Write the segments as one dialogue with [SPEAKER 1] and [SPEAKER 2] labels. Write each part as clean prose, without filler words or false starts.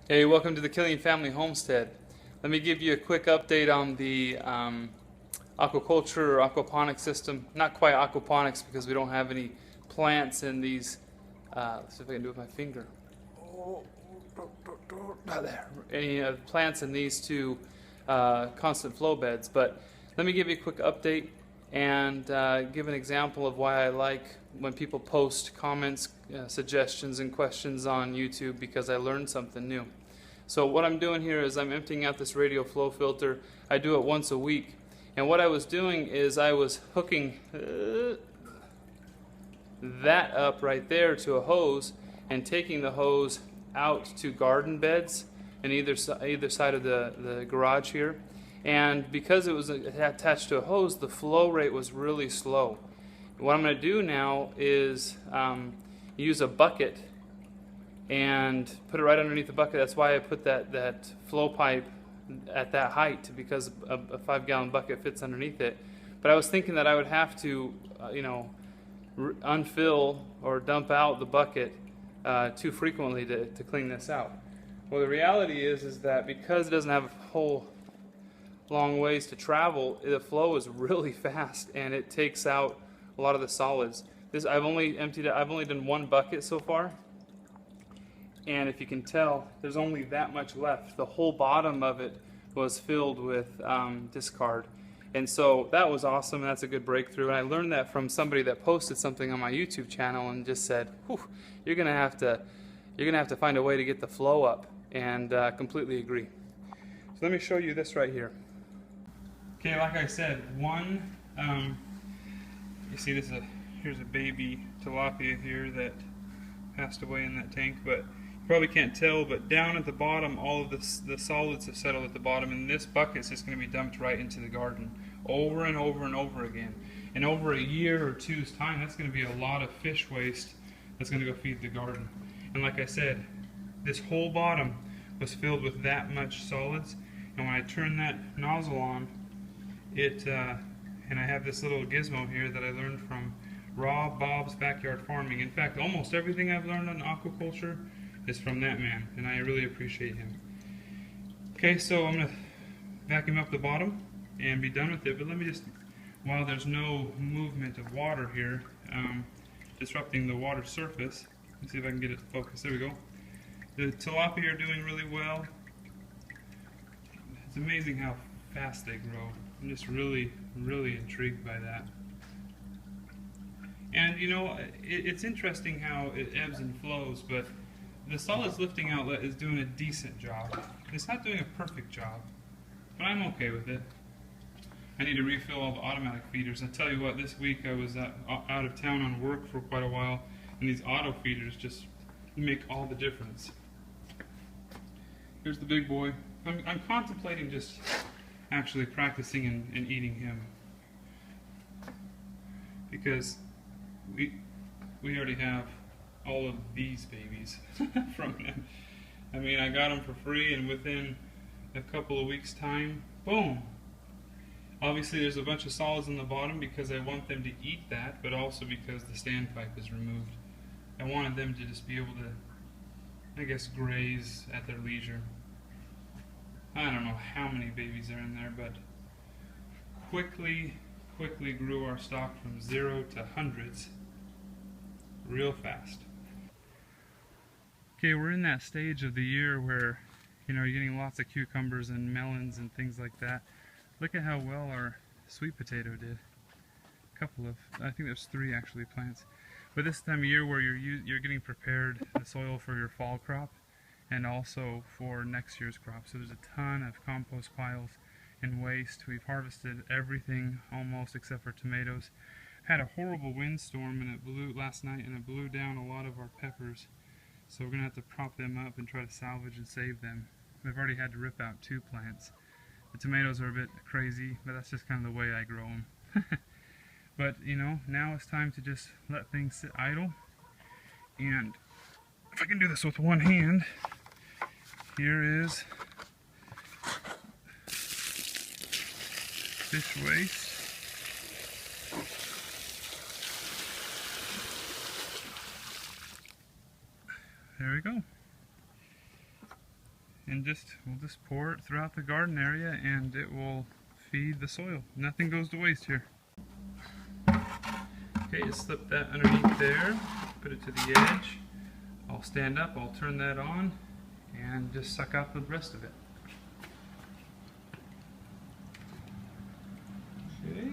[SPEAKER 1] Hey, welcome to the Killian Family Homestead. Let me give you a quick update on the aquaculture or aquaponics system. Not quite aquaponics because we don't have any plants in these. Let's see if I can do it with my finger. Oh, not there. Any plants in these two constant flow beds. But let me give you a quick update and give an example of why I like when people post comments, suggestions, and questions on YouTube, because I learned something new. So what I'm doing here is I'm emptying out this radial flow filter. I do it once a week. And what I was doing is I was hooking that up right there to a hose and taking the hose out to garden beds in either side of the garage here. And because it was attached to a hose, the flow rate was really slow. What I'm going to do now is use a bucket and put it right underneath the bucket. That's why I put that flow pipe at that height, because a 5-gallon bucket fits underneath it. But I was thinking that I would have to, unfill or dump out the bucket too frequently to clean this out. Well, the reality is that because it doesn't have a whole long ways to travel, the flow is really fast and it takes out a lot of the solids. I've only done one bucket so far, and if you can tell, there's only that much left. The whole bottom of it was filled with discard. And so that was awesome, and that's a good breakthrough. And I learned that from somebody that posted something on my YouTube channel and just said, "Whew, you're gonna have to find a way to get the flow up," and completely agree. So let me show you this right here. Okay, like I said, you see here's a baby tilapia here that passed away in that tank, but you probably can't tell, but down at the bottom, all of the solids have settled at the bottom, and this bucket's just going to be dumped right into the garden over and over and over again. In over a year or two's time, that's going to be a lot of fish waste that's going to go feed the garden. And like I said, this whole bottom was filled with that much solids, and when I turn that nozzle on, and I have this little gizmo here that I learned from Bob's Backyard Farming. In fact, almost everything I've learned on aquaculture is from that man, and I really appreciate him. Okay, so I'm going to vacuum up the bottom and be done with it, but let me just, while there's no movement of water here, disrupting the water surface, let's see if I can get it focused. There we go. The tilapia are doing really well. It's amazing how fast they grow. I'm just really, really intrigued by that. And you know, it's interesting how it ebbs and flows, but the solids lifting outlet is doing a decent job. It's not doing a perfect job, but I'm okay with it. I need to refill all the automatic feeders. I tell you what, this week I was out of town on work for quite a while, and these auto feeders just make all the difference. Here's the big boy. I'm contemplating just actually practicing and eating him, because we already have all of these babies from him. I mean, I got them for free, and within a couple of weeks' time, boom! Obviously there's a bunch of solids in the bottom because I want them to eat that, but also because the standpipe is removed. I wanted them to just be able to, I guess, graze at their leisure. I don't know how many babies are in there, but quickly grew our stock from 0 to hundreds real fast. Okay, we're in that stage of the year where, you're getting lots of cucumbers and melons and things like that. Look at how well our sweet potato did. I think there's 3 actually plants. But this time of year where you're getting prepared the soil for your fall crop and also for next year's crop. So there's a ton of compost piles and waste. We've harvested everything almost except for tomatoes. Had a horrible windstorm and it blew last night, and it blew down a lot of our peppers. So we're going to have to prop them up and try to salvage and save them. We've already had to rip out 2 plants. The tomatoes are a bit crazy, but that's just kind of the way I grow them. But, now it's time to just let things sit idle. And if I can do this with one hand, here is fish waste. There we go. and we'll just pour it throughout the garden area, and it will feed the soil. Nothing goes to waste here. Okay, just slip that underneath there, put it to the edge. I'll stand up, I'll turn that on, and just suck out the rest of it. Okay.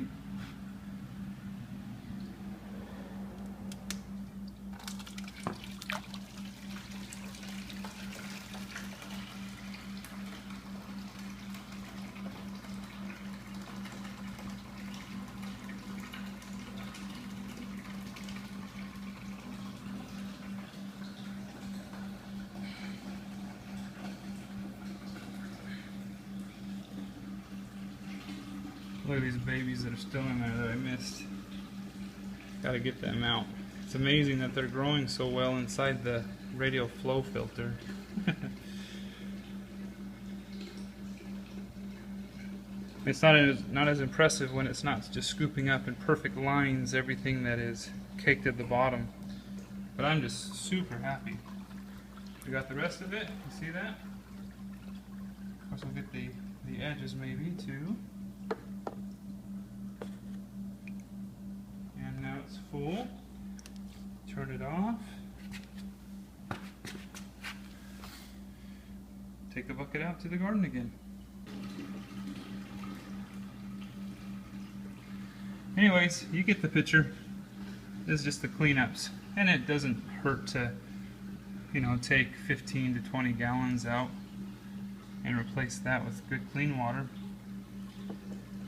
[SPEAKER 1] Look at these babies that are still in there that I missed. Gotta get them out. It's amazing that they're growing so well inside the radial flow filter. It's not as impressive when it's not just scooping up in perfect lines everything that is caked at the bottom. But I'm just super happy. We got the rest of it. You see that? Of course, we'll get the edges maybe too. And now it's full. Turn it off. Take the bucket out to the garden again. Anyways, you get the picture. This is just the cleanups, and it doesn't hurt to, take 15 to 20 gallons out and replace that with good clean water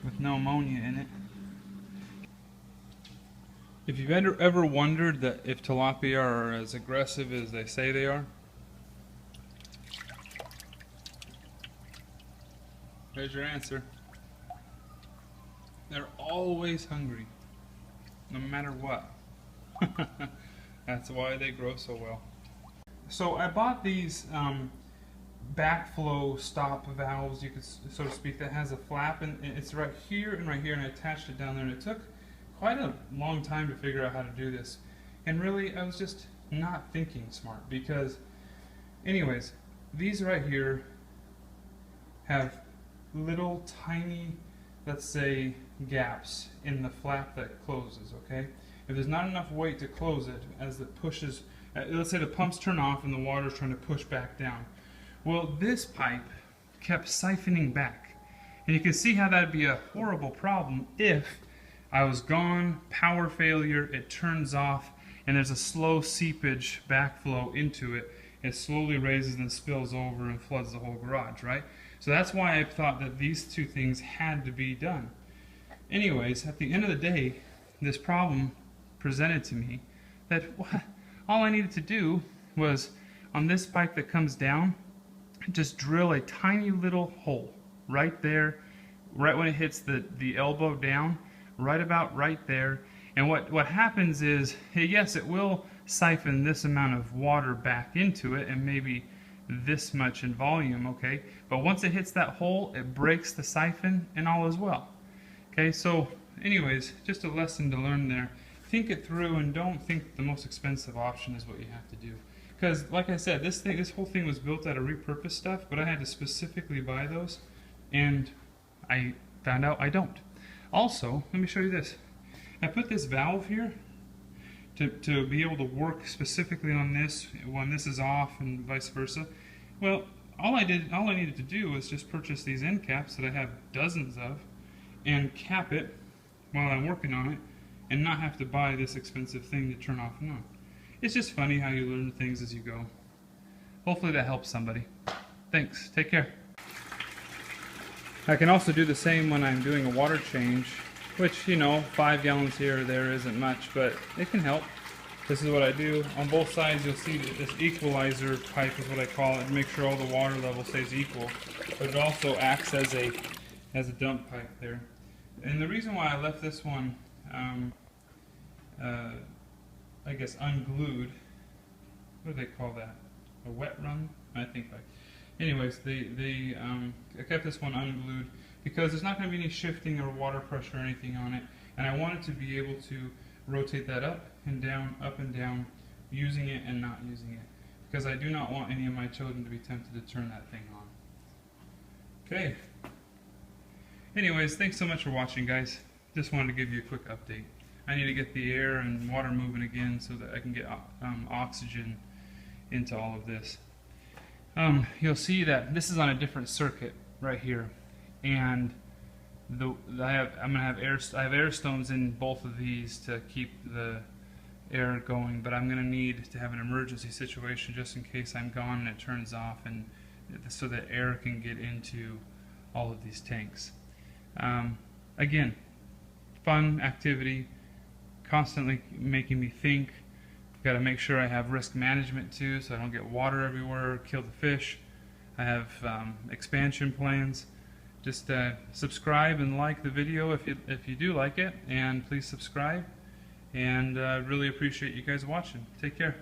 [SPEAKER 1] with no ammonia in it. If you've ever wondered that if tilapia are as aggressive as they say they are, there's your answer. They're always hungry, no matter what. That's why they grow so well. So I bought these backflow stop valves, you could so to speak, that has a flap, and it's right here, and I attached it down there, and it took quite a long time to figure out how to do this. And really, I was just not thinking smart, because anyways, these right here have little tiny, let's say, gaps in the flap that closes, okay? If there's not enough weight to close it as it pushes, let's say the pumps turn off and the water's trying to push back down. Well, this pipe kept siphoning back. And you can see how that'd be a horrible problem if I was gone, power failure, it turns off, and there's a slow seepage backflow into it. It slowly raises and spills over and floods the whole garage, right? So that's why I thought that these two things had to be done. Anyways, at the end of the day, this problem presented to me that all I needed to do was, on this pipe that comes down, just drill a tiny little hole right there, right when it hits the elbow down, right about right there. And what happens is, yes, it will siphon this amount of water back into it, and maybe this much in volume, okay? But once it hits that hole, it breaks the siphon, and all is well. Okay, so anyways, just a lesson to learn there. Think it through, and don't think the most expensive option is what you have to do. Because, like I said, this whole thing was built out of repurposed stuff, but I had to specifically buy those, and I found out I don't. Also, let me show you this. I put this valve here to be able to work specifically on this when this is off, and vice versa. Well, all I needed to do was just purchase these end caps that I have dozens of, and cap it while I'm working on it, and not have to buy this expensive thing to turn off and on. It's just funny how you learn things as you go. Hopefully that helps somebody. Thanks. Take care. I can also do the same when I'm doing a water change, which, 5 gallons here or there isn't much, but it can help. This is what I do. On both sides, you'll see that this equalizer pipe is what I call it, to make sure all the water level stays equal. But it also acts as a dump pipe there. And the reason why I left this one, I guess, unglued, what do they call that? A wet run? I think like. Anyways, I kept this one unglued because there's not going to be any shifting or water pressure or anything on it, and I wanted to be able to rotate that up and down, using it and not using it. because I do not want any of my children to be tempted to turn that thing on. Okay. Anyways, thanks so much for watching, guys. Just wanted to give you a quick update. I need to get the air and water moving again so that I can get oxygen into all of this. You'll see that this is on a different circuit right here, and I have air stones in both of these to keep the air going, but I'm going to need to have an emergency situation just in case I'm gone and it turns off, and so that air can get into all of these tanks. Again, fun activity, constantly making me think. Got to make sure I have risk management too, so I don't get water everywhere, kill the fish. I have expansion plans. Just subscribe and like the video if you do like it, and please subscribe. And really appreciate you guys watching. Take care.